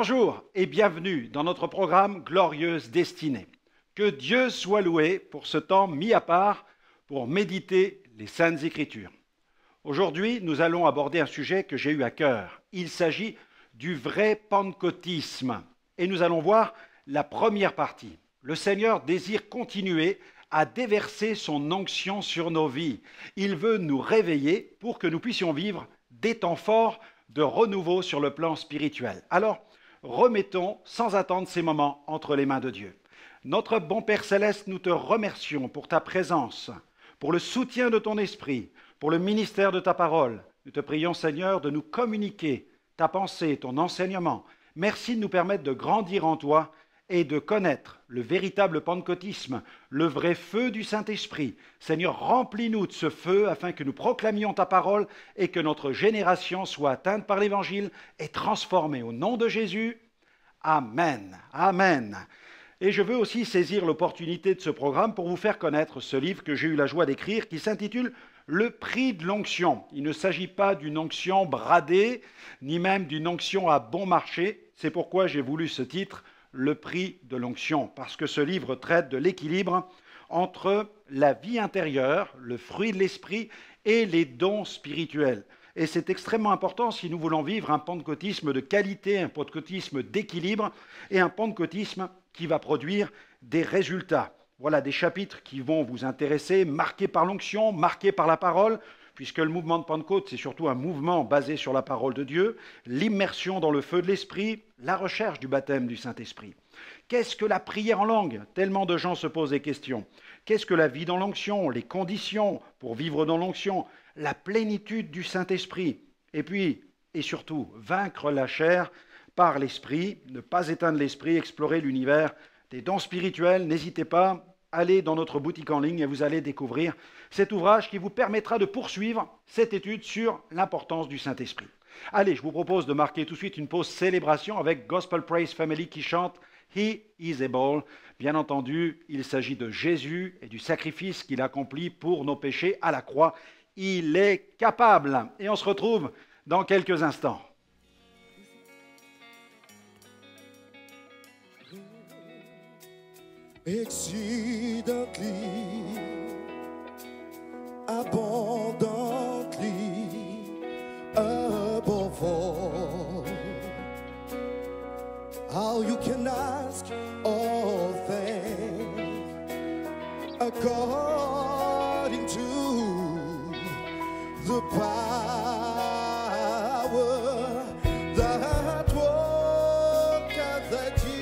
Bonjour et bienvenue dans notre programme Glorieuse Destinée. Que Dieu soit loué pour ce temps mis à part pour méditer les Saintes Écritures. Aujourd'hui, nous allons aborder un sujet que j'ai eu à cœur. Il s'agit du vrai pentecôtisme. Et nous allons voir la première partie. Le Seigneur désire continuer à déverser son onction sur nos vies. Il veut nous réveiller pour que nous puissions vivre des temps forts de renouveau sur le plan spirituel. Alors, remettons sans attendre ces moments entre les mains de Dieu. Notre bon Père Céleste, nous te remercions pour ta présence, pour le soutien de ton esprit, pour le ministère de ta parole. Nous te prions, Seigneur, de nous communiquer ta pensée, ton enseignement. Merci de nous permettre de grandir en toi et de connaître le véritable pentecôtisme, le vrai feu du Saint-Esprit. Seigneur, remplis-nous de ce feu afin que nous proclamions ta parole et que notre génération soit atteinte par l'Évangile et transformée. Au nom de Jésus, Amen. Amen. Et je veux aussi saisir l'opportunité de ce programme pour vous faire connaître ce livre que j'ai eu la joie d'écrire qui s'intitule « Le prix de l'onction ». Il ne s'agit pas d'une onction bradée, ni même d'une onction à bon marché. C'est pourquoi j'ai voulu ce titre « Le prix de l'onction », parce que ce livre traite de l'équilibre entre la vie intérieure, le fruit de l'esprit et les dons spirituels. Et c'est extrêmement important si nous voulons vivre un pentecôtisme de qualité, un pentecôtisme d'équilibre et un pentecôtisme qui va produire des résultats. Voilà des chapitres qui vont vous intéresser, marqués par l'onction, marqués par la parole, puisque le mouvement de Pentecôte, c'est surtout un mouvement basé sur la parole de Dieu, l'immersion dans le feu de l'Esprit, la recherche du baptême du Saint-Esprit. Qu'est-ce que la prière en langue? Tellement de gens se posent des questions. Qu'est-ce que la vie dans l'onction? Les conditions pour vivre dans l'onction? La plénitude du Saint-Esprit? Et puis, et surtout, vaincre la chair par l'Esprit, ne pas éteindre l'Esprit, explorer l'univers des dons spirituels. N'hésitez pas, allez dans notre boutique en ligne et vous allez découvrir cet ouvrage qui vous permettra de poursuivre cette étude sur l'importance du Saint-Esprit. Allez, je vous propose de marquer tout de suite une pause célébration avec Gospel Praise Family qui chante « He is able ». Bien entendu, il s'agit de Jésus et du sacrifice qu'il accomplit pour nos péchés à la croix. Il est capable. Et on se retrouve dans quelques instants. Exceedingly, abundantly, above all, how you can ask all things according to the power that worketh at you.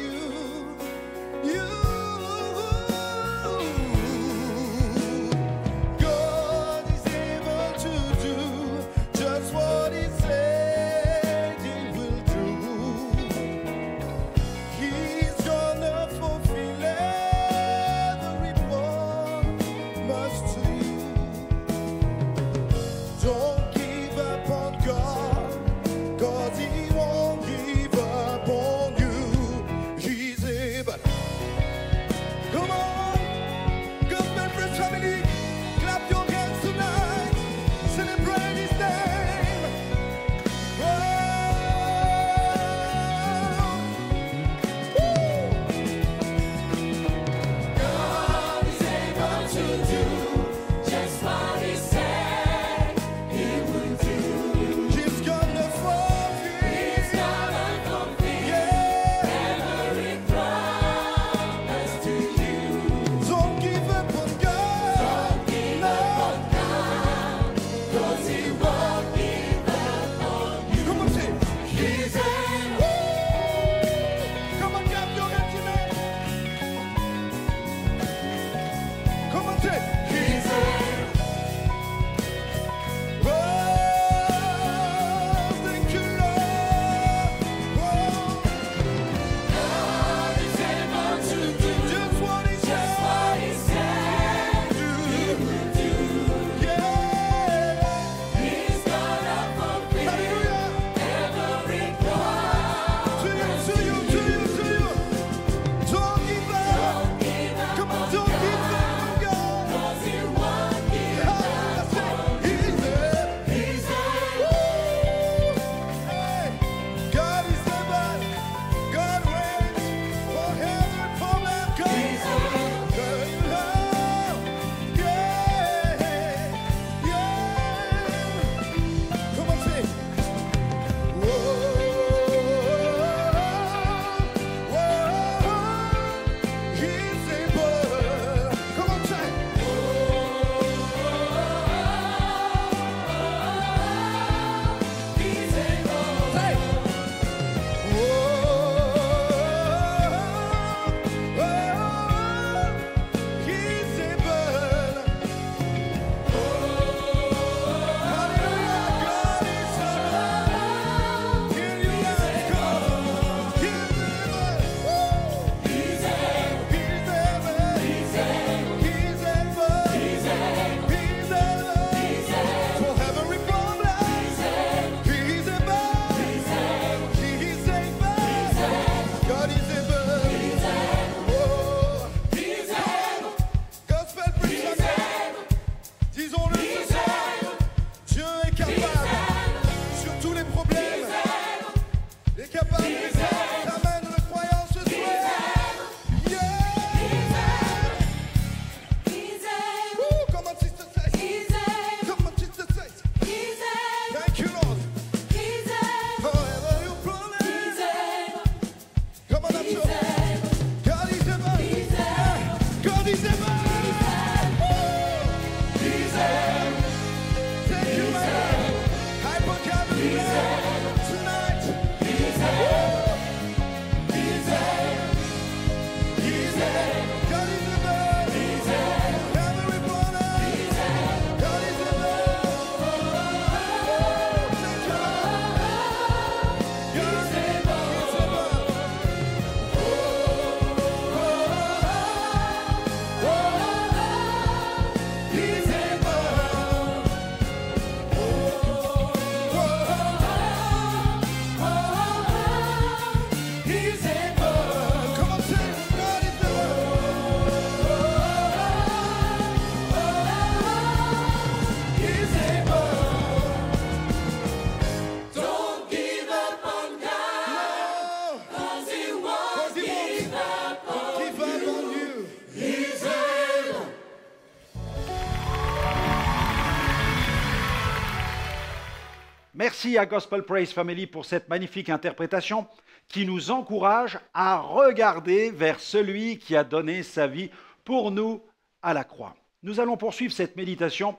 Merci à Gospel Praise Family pour cette magnifique interprétation qui nous encourage à regarder vers celui qui a donné sa vie pour nous à la croix. Nous allons poursuivre cette méditation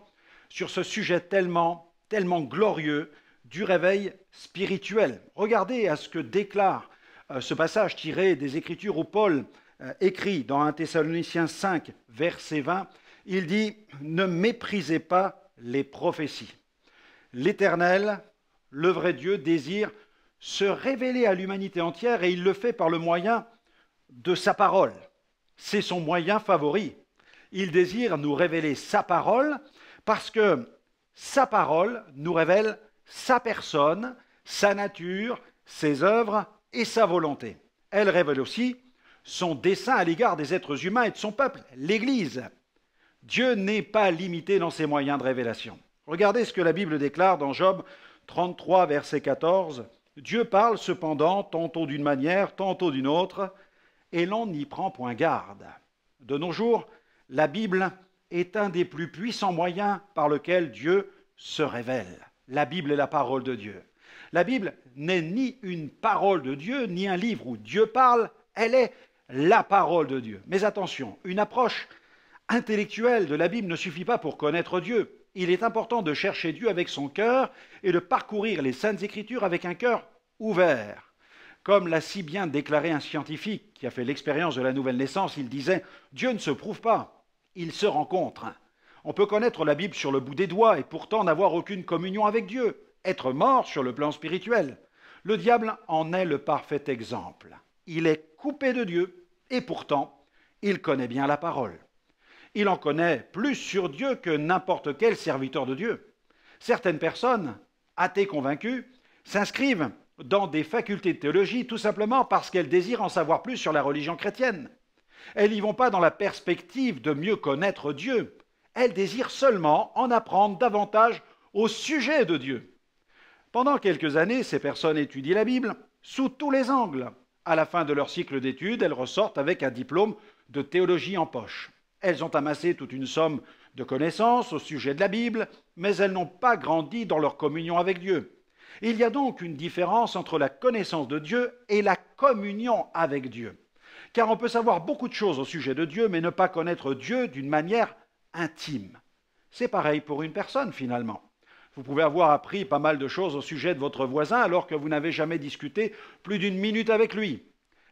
sur ce sujet tellement glorieux du réveil spirituel. Regardez à ce que déclare ce passage tiré des Écritures où Paul écrit dans 1 Thessaloniciens 5, verset 20, il dit « Ne méprisez pas les prophéties. L'Éternel, le vrai Dieu, désire se révéler à l'humanité entière et il le fait par le moyen de sa parole. C'est son moyen favori. Il désire nous révéler sa parole parce que sa parole nous révèle sa personne, sa nature, ses œuvres et sa volonté. Elle révèle aussi son dessein à l'égard des êtres humains et de son peuple, l'Église. Dieu n'est pas limité dans ses moyens de révélation. Regardez ce que la Bible déclare dans Job 33, verset 14. « Dieu parle cependant tantôt d'une manière, tantôt d'une autre, et l'on n'y prend point garde. » De nos jours, la Bible est un des plus puissants moyens par lequel Dieu se révèle. La Bible est la parole de Dieu. La Bible n'est ni une parole de Dieu, ni un livre où Dieu parle, elle est la parole de Dieu. Mais attention, une approche intellectuelle de la Bible ne suffit pas pour connaître Dieu. Il est important de chercher Dieu avec son cœur et de parcourir les Saintes Écritures avec un cœur ouvert. Comme l'a si bien déclaré un scientifique qui a fait l'expérience de la nouvelle naissance, il disait « Dieu ne se prouve pas, il se rencontre ». On peut connaître la Bible sur le bout des doigts et pourtant n'avoir aucune communion avec Dieu, être mort sur le plan spirituel. Le diable en est le parfait exemple. Il est coupé de Dieu et pourtant, il connaît bien la parole. Il en connaît plus sur Dieu que n'importe quel serviteur de Dieu. Certaines personnes, athées convaincues, s'inscrivent dans des facultés de théologie tout simplement parce qu'elles désirent en savoir plus sur la religion chrétienne. Elles n'y vont pas dans la perspective de mieux connaître Dieu. Elles désirent seulement en apprendre davantage au sujet de Dieu. Pendant quelques années, ces personnes étudient la Bible sous tous les angles. À la fin de leur cycle d'études, elles ressortent avec un diplôme de théologie en poche. Elles ont amassé toute une somme de connaissances au sujet de la Bible, mais elles n'ont pas grandi dans leur communion avec Dieu. Il y a donc une différence entre la connaissance de Dieu et la communion avec Dieu. Car on peut savoir beaucoup de choses au sujet de Dieu, mais ne pas connaître Dieu d'une manière intime. C'est pareil pour une personne finalement. Vous pouvez avoir appris pas mal de choses au sujet de votre voisin alors que vous n'avez jamais discuté plus d'une minute avec lui.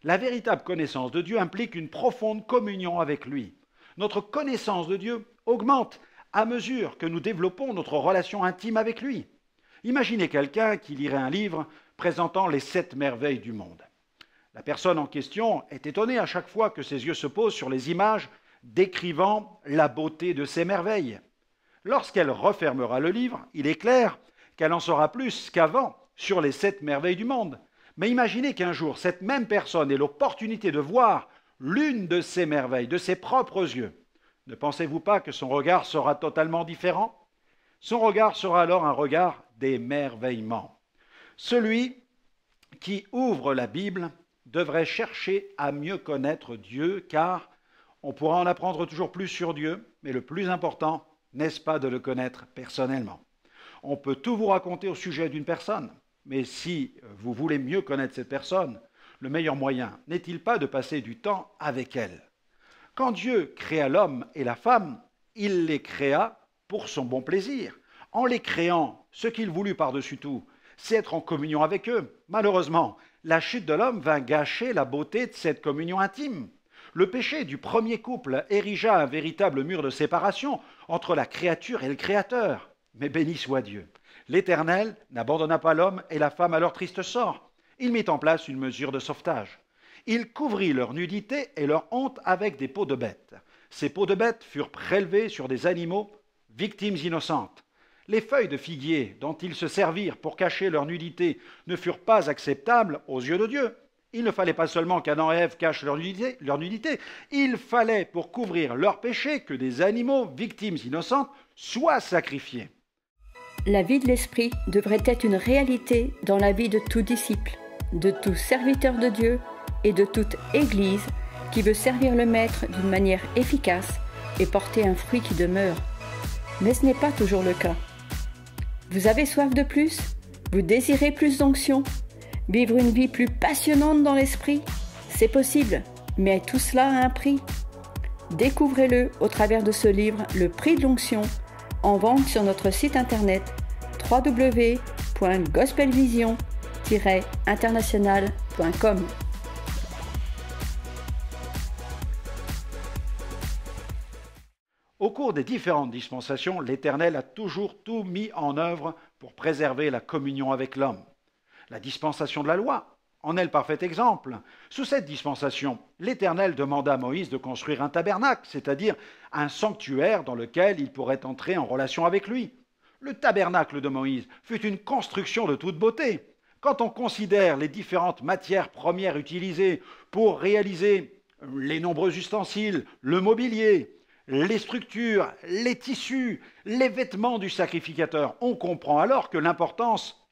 La véritable connaissance de Dieu implique une profonde communion avec lui. Notre connaissance de Dieu augmente à mesure que nous développons notre relation intime avec lui. Imaginez quelqu'un qui lirait un livre présentant les 7 merveilles du monde. La personne en question est étonnée à chaque fois que ses yeux se posent sur les images décrivant la beauté de ces merveilles. Lorsqu'elle refermera le livre, il est clair qu'elle en saura plus qu'avant sur les 7 merveilles du monde. Mais imaginez qu'un jour, cette même personne ait l'opportunité de voir l'une de ces merveilles de ses propres yeux. Ne pensez-vous pas que son regard sera totalement différent? Son regard sera alors un regard d'émerveillement. Celui qui ouvre la Bible devrait chercher à mieux connaître Dieu, car on pourra en apprendre toujours plus sur Dieu, mais le plus important, n'est-ce pas de le connaître personnellement? On peut tout vous raconter au sujet d'une personne, mais si vous voulez mieux connaître cette personne, le meilleur moyen n'est-il pas de passer du temps avec elle? Quand Dieu créa l'homme et la femme, il les créa pour son bon plaisir. En les créant, ce qu'il voulut par-dessus tout, c'est être en communion avec eux. Malheureusement, la chute de l'homme vint gâcher la beauté de cette communion intime. Le péché du premier couple érigea un véritable mur de séparation entre la créature et le Créateur. Mais béni soit Dieu. L'Éternel n'abandonna pas l'homme et la femme à leur triste sort. Il mit en place une mesure de sauvetage. Il couvrit leur nudité et leur honte avec des peaux de bêtes. Ces peaux de bêtes furent prélevées sur des animaux, victimes innocentes. Les feuilles de figuier dont ils se servirent pour cacher leur nudité ne furent pas acceptables aux yeux de Dieu. Il ne fallait pas seulement qu'Adam et Ève cachent leur nudité, il fallait pour couvrir leur péché que des animaux, victimes innocentes, soient sacrifiés. La vie de l'esprit devrait être une réalité dans la vie de tout disciple, de tout serviteur de Dieu et de toute Église qui veut servir le Maître d'une manière efficace et porter un fruit qui demeure. Mais ce n'est pas toujours le cas. Vous avez soif de plus? Vous désirez plus d'onction? Vivre une vie plus passionnante dans l'esprit? C'est possible, mais tout cela a un prix. Découvrez-le au travers de ce livre, Le prix de l'onction, en vente sur notre site internet www.gospelvision-international.com. Au cours des différentes dispensations, l'Éternel a toujours tout mis en œuvre pour préserver la communion avec l'homme. La dispensation de la loi en est le parfait exemple. Sous cette dispensation, l'Éternel demanda à Moïse de construire un tabernacle, c'est-à-dire un sanctuaire dans lequel il pourrait entrer en relation avec lui. Le tabernacle de Moïse fut une construction de toute beauté. Quand on considère les différentes matières premières utilisées pour réaliser les nombreux ustensiles, le mobilier, les structures, les tissus, les vêtements du sacrificateur, on comprend alors que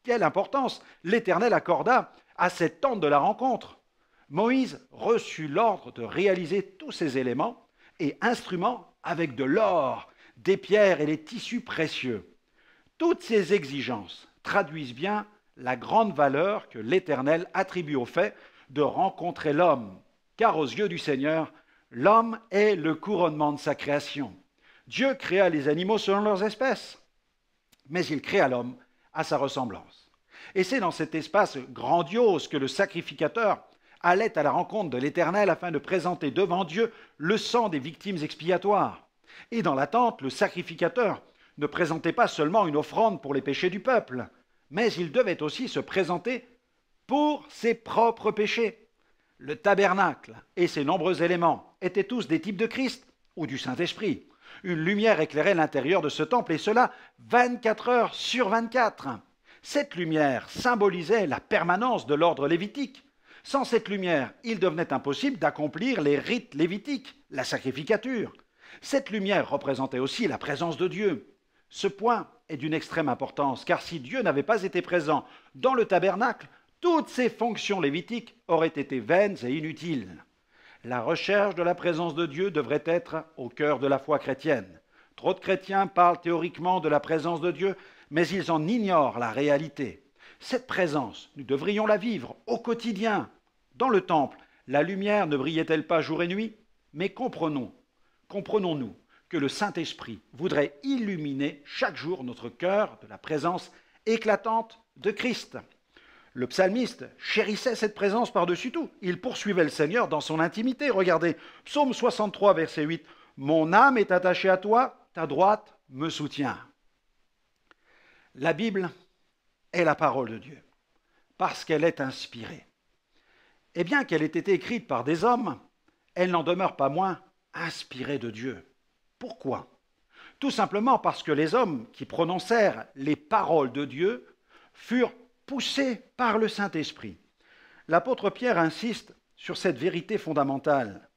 quelle importance l'Éternel accorda à cette tente de la rencontre. Moïse reçut l'ordre de réaliser tous ces éléments et instruments avec de l'or, des pierres et des tissus précieux. Toutes ces exigences traduisent bien la grande valeur que l'Éternel attribue au fait de rencontrer l'homme, car aux yeux du Seigneur, l'homme est le couronnement de sa création. Dieu créa les animaux selon leurs espèces, mais il créa l'homme à sa ressemblance. Et c'est dans cet espace grandiose que le sacrificateur allait à la rencontre de l'Éternel afin de présenter devant Dieu le sang des victimes expiatoires. Et dans la tente, le sacrificateur ne présentait pas seulement une offrande pour les péchés du peuple, mais il devait aussi se présenter pour ses propres péchés. Le tabernacle et ses nombreux éléments étaient tous des types de Christ ou du Saint-Esprit. Une lumière éclairait l'intérieur de ce temple, et cela 24 heures sur 24. Cette lumière symbolisait la permanence de l'ordre lévitique. Sans cette lumière, il devenait impossible d'accomplir les rites lévitiques, la sacrificature. Cette lumière représentait aussi la présence de Dieu. Ce point est d'une extrême importance, car si Dieu n'avait pas été présent dans le tabernacle, toutes ces fonctions lévitiques auraient été vaines et inutiles. La recherche de la présence de Dieu devrait être au cœur de la foi chrétienne. Trop de chrétiens parlent théoriquement de la présence de Dieu, mais ils en ignorent la réalité. Cette présence, nous devrions la vivre au quotidien. Dans le temple, la lumière ne brillait-elle pas jour et nuit? Mais comprenons-nous que le Saint-Esprit voudrait illuminer chaque jour notre cœur de la présence éclatante de Christ. Le psalmiste chérissait cette présence par-dessus tout. Il poursuivait le Seigneur dans son intimité. Regardez, psaume 63, verset 8. « Mon âme est attachée à toi, ta droite me soutient. » La Bible est la parole de Dieu, parce qu'elle est inspirée. Et bien qu'elle ait été écrite par des hommes, elle n'en demeure pas moins inspirée de Dieu. Pourquoi? Tout simplement parce que les hommes qui prononcèrent les paroles de Dieu furent poussés par le Saint-Esprit. L'apôtre Pierre insiste sur cette vérité fondamentale.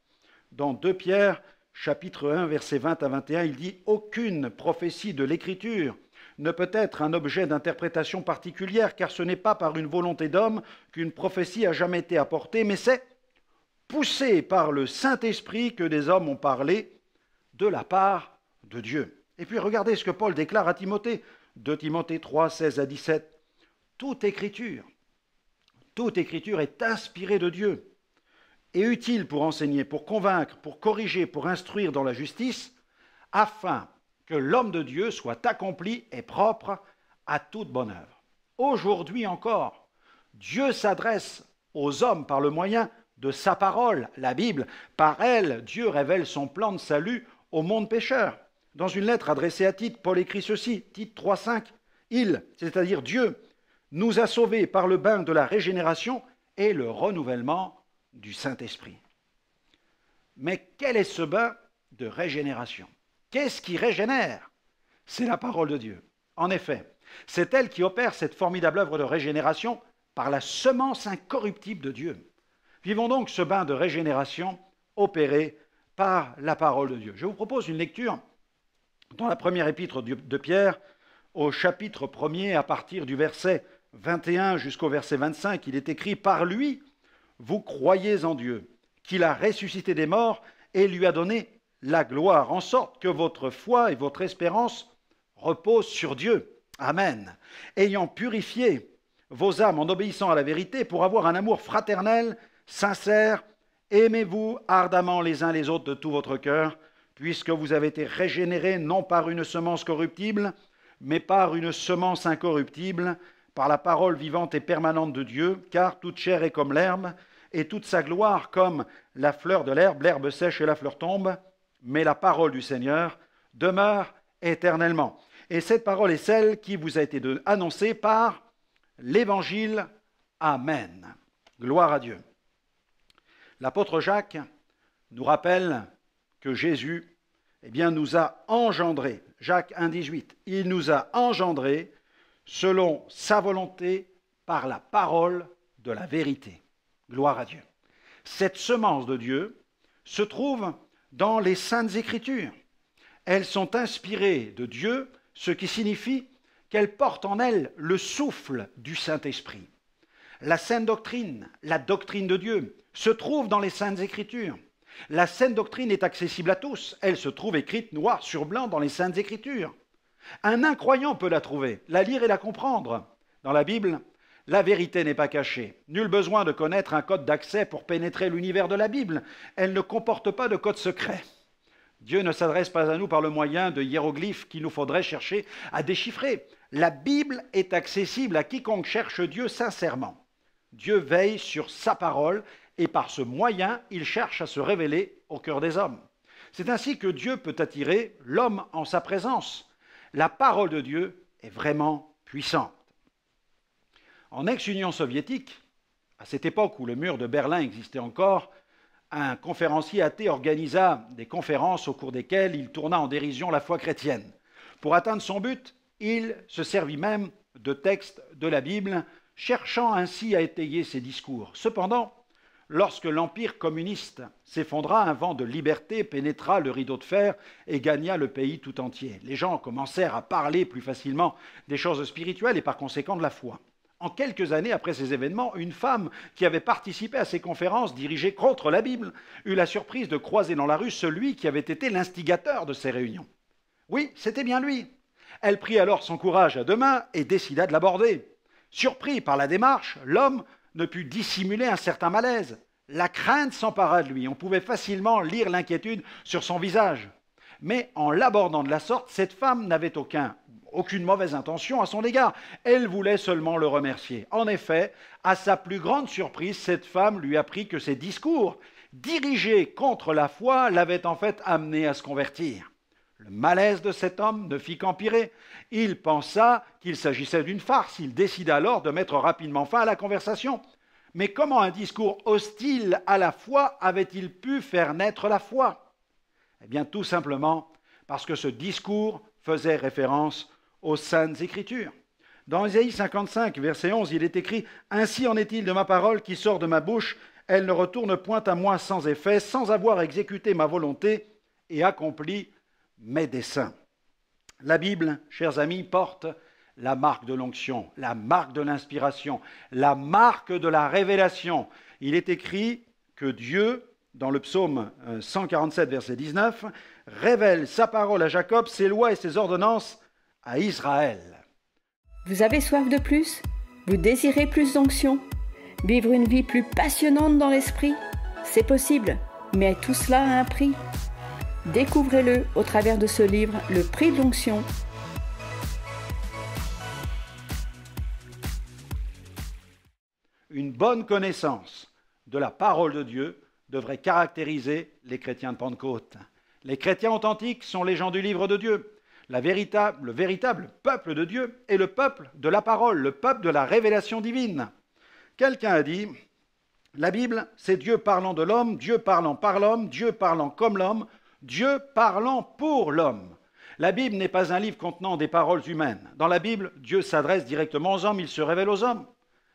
Dans 2 Pierre, chapitre 1, versets 20 à 21, il dit « Aucune prophétie de l'Écriture ne peut être un objet d'interprétation particulière, car ce n'est pas par une volonté d'homme qu'une prophétie a jamais été apportée, mais c'est poussé par le Saint-Esprit que des hommes ont parlé de la part de Dieu. » Et puis regardez ce que Paul déclare à Timothée, 2 Timothée 3, 16 à 17. Toute écriture est inspirée de Dieu et utile pour enseigner, pour convaincre, pour corriger, pour instruire dans la justice, afin que l'homme de Dieu soit accompli et propre à toute bonne œuvre. Aujourd'hui encore, Dieu s'adresse aux hommes par le moyen de sa parole, la Bible. Par elle, Dieu révèle son plan de salut au monde pécheur. Dans une lettre adressée à Tite, Paul écrit ceci, Tite 3,5, « Il, c'est-à-dire Dieu, nous a sauvés par le bain de la régénération et le renouvellement du Saint-Esprit. » Mais quel est ce bain de régénération? Qu'est-ce qui régénère? C'est la parole de Dieu. En effet, c'est elle qui opère cette formidable œuvre de régénération par la semence incorruptible de Dieu. Vivons donc ce bain de régénération opéré par la parole de Dieu. Je vous propose une lecture dans la première épître de Pierre, au chapitre 1er, à partir du verset 21 jusqu'au verset 25, il est écrit « Par lui, vous croyez en Dieu, qu'il a ressuscité des morts et lui a donné la gloire, en sorte que votre foi et votre espérance reposent sur Dieu. Amen. Ayant purifié vos âmes en obéissant à la vérité pour avoir un amour fraternel, sincère, aimez-vous ardemment les uns les autres de tout votre cœur, puisque vous avez été régénérés non par une semence corruptible, mais par une semence incorruptible, par la parole vivante et permanente de Dieu, car toute chair est comme l'herbe, et toute sa gloire comme la fleur de l'herbe sèche et la fleur tombe, mais la parole du Seigneur demeure éternellement. Et cette parole est celle qui vous a été annoncée par l'Évangile. Amen. Gloire à Dieu. L'apôtre Jacques nous rappelle que Jésus nous a engendrés. Jacques 1,18. Il nous a engendrés selon sa volonté par la parole de la vérité. Gloire à Dieu. Cette semence de Dieu se trouve dans les Saintes Écritures. Elles sont inspirées de Dieu, ce qui signifie qu'elles portent en elles le souffle du Saint-Esprit. La sainte doctrine, la doctrine de Dieu, se trouve dans les Saintes Écritures. La sainte doctrine est accessible à tous. Elle se trouve écrite noir sur blanc dans les Saintes Écritures. Un incroyant peut la trouver, la lire et la comprendre. Dans la Bible, la vérité n'est pas cachée. Nul besoin de connaître un code d'accès pour pénétrer l'univers de la Bible. Elle ne comporte pas de code secret. Dieu ne s'adresse pas à nous par le moyen de hiéroglyphes qu'il nous faudrait chercher à déchiffrer. La Bible est accessible à quiconque cherche Dieu sincèrement. Dieu veille sur sa parole et par ce moyen, il cherche à se révéler au cœur des hommes. C'est ainsi que Dieu peut attirer l'homme en sa présence. La parole de Dieu est vraiment puissante. En ex-Union soviétique, à cette époque où le mur de Berlin existait encore, un conférencier athée organisa des conférences au cours desquelles il tourna en dérision la foi chrétienne. Pour atteindre son but, il se servit même de textes de la Bible, cherchant ainsi à étayer ses discours. Cependant, lorsque l'empire communiste s'effondra, un vent de liberté pénétra le rideau de fer et gagna le pays tout entier. Les gens commencèrent à parler plus facilement des choses spirituelles et par conséquent de la foi. En quelques années après ces événements, une femme qui avait participé à ces conférences dirigées contre la Bible eut la surprise de croiser dans la rue celui qui avait été l'instigateur de ces réunions. Oui, c'était bien lui. Elle prit alors son courage à deux mains et décida de l'aborder. Surpris par la démarche, l'homme ne put dissimuler un certain malaise. La crainte s'empara de lui. On pouvait facilement lire l'inquiétude sur son visage. Mais en l'abordant de la sorte, cette femme n'avait aucune mauvaise intention à son égard. Elle voulait seulement le remercier. En effet, à sa plus grande surprise, cette femme lui apprit que ses discours, dirigés contre la foi, l'avaient en fait amené à se convertir. Le malaise de cet homme ne fit qu'empirer. Il pensa qu'il s'agissait d'une farce. Il décida alors de mettre rapidement fin à la conversation. Mais comment un discours hostile à la foi avait-il pu faire naître la foi? Eh bien, tout simplement parce que ce discours faisait référence aux Saintes Écritures. Dans Ésaïe 55, verset 11, il est écrit « Ainsi en est-il de ma parole qui sort de ma bouche, elle ne retourne point à moi sans effet, sans avoir exécuté ma volonté et accompli mes desseins. » La Bible, chers amis, porte la marque de l'onction, la marque de l'inspiration, la marque de la révélation. Il est écrit que Dieu, dans le psaume 147, verset 19, révèle sa parole à Jacob, ses lois et ses ordonnances à Israël. Vous avez soif de plus? Vous désirez plus d'onction? Vivre une vie plus passionnante dans l'esprit? C'est possible, mais tout cela a un prix. Découvrez-le au travers de ce livre, Le prix de l'onction. Une bonne connaissance de la parole de Dieu devrait caractériser les chrétiens de Pentecôte. Les chrétiens authentiques sont les gens du livre de Dieu. Le véritable peuple de Dieu est le peuple de la parole, le peuple de la révélation divine. Quelqu'un a dit, la Bible, c'est Dieu parlant de l'homme, Dieu parlant par l'homme, Dieu parlant comme l'homme, Dieu parlant pour l'homme. La Bible n'est pas un livre contenant des paroles humaines. Dans la Bible, Dieu s'adresse directement aux hommes, il se révèle aux hommes.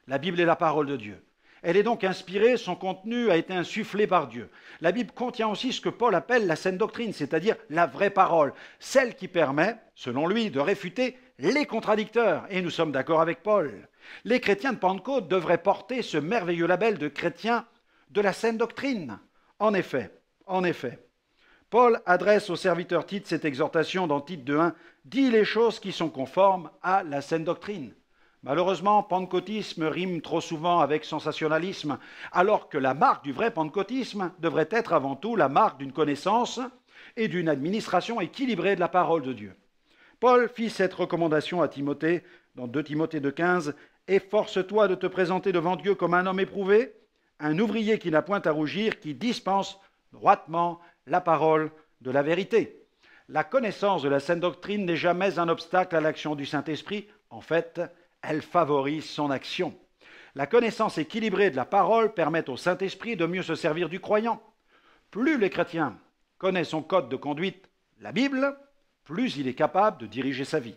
La Bible est la parole de Dieu. Elle est donc inspirée, son contenu a été insufflé par Dieu. La Bible contient aussi ce que Paul appelle la saine doctrine, c'est-à-dire la vraie parole, celle qui permet, selon lui, de réfuter les contradicteurs. Et nous sommes d'accord avec Paul. Les chrétiens de Pentecôte devraient porter ce merveilleux label de chrétiens de la saine doctrine. En effet, Paul adresse au serviteur Tite cette exhortation dans Tite 2.1 « Dis les choses qui sont conformes à la saine doctrine ». Malheureusement, pentecôtisme rime trop souvent avec sensationnalisme, alors que la marque du vrai pentecôtisme devrait être avant tout la marque d'une connaissance et d'une administration équilibrée de la parole de Dieu. Paul fit cette recommandation à Timothée dans 2 Timothée 2.15 « Efforce-toi de te présenter devant Dieu comme un homme éprouvé, un ouvrier qui n'a point à rougir, qui dispense droitement la parole de la vérité. » La connaissance de la saine doctrine n'est jamais un obstacle à l'action du Saint-Esprit. En fait, elle favorise son action. La connaissance équilibrée de la parole permet au Saint-Esprit de mieux se servir du croyant. Plus les chrétiens connaissent son code de conduite, la Bible, plus il est capable de diriger sa vie.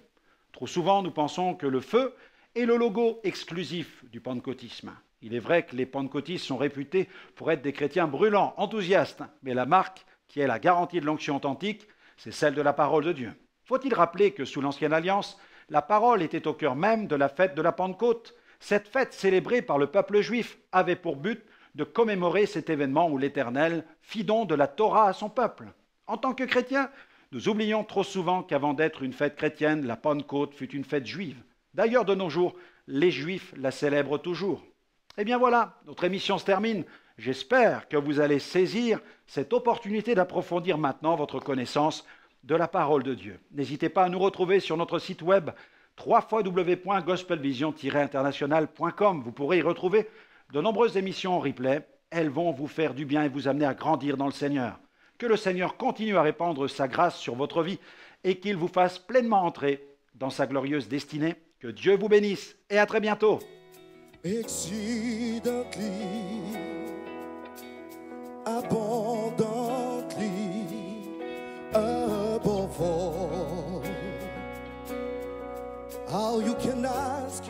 Trop souvent, nous pensons que le feu est le logo exclusif du pentecôtisme. Il est vrai que les pentecôtistes sont réputés pour être des chrétiens brûlants, enthousiastes, mais la marque qui est la garantie de l'onction authentique, c'est celle de la parole de Dieu. Faut-il rappeler que sous l'Ancienne Alliance, la parole était au cœur même de la fête de la Pentecôte. Cette fête célébrée par le peuple juif avait pour but de commémorer cet événement où l'Éternel fit don de la Torah à son peuple. En tant que chrétiens, nous oublions trop souvent qu'avant d'être une fête chrétienne, la Pentecôte fut une fête juive. D'ailleurs, de nos jours, les Juifs la célèbrent toujours. Eh bien voilà, notre émission se termine. J'espère que vous allez saisir cette opportunité d'approfondir maintenant votre connaissance de la parole de Dieu. N'hésitez pas à nous retrouver sur notre site web www.gospelvision-international.com. Vous pourrez y retrouver de nombreuses émissions en replay. Elles vont vous faire du bien et vous amener à grandir dans le Seigneur. Que le Seigneur continue à répandre sa grâce sur votre vie et qu'il vous fasse pleinement entrer dans sa glorieuse destinée. Que Dieu vous bénisse et à très bientôt. Exceedingly, abundantly, above all you can ask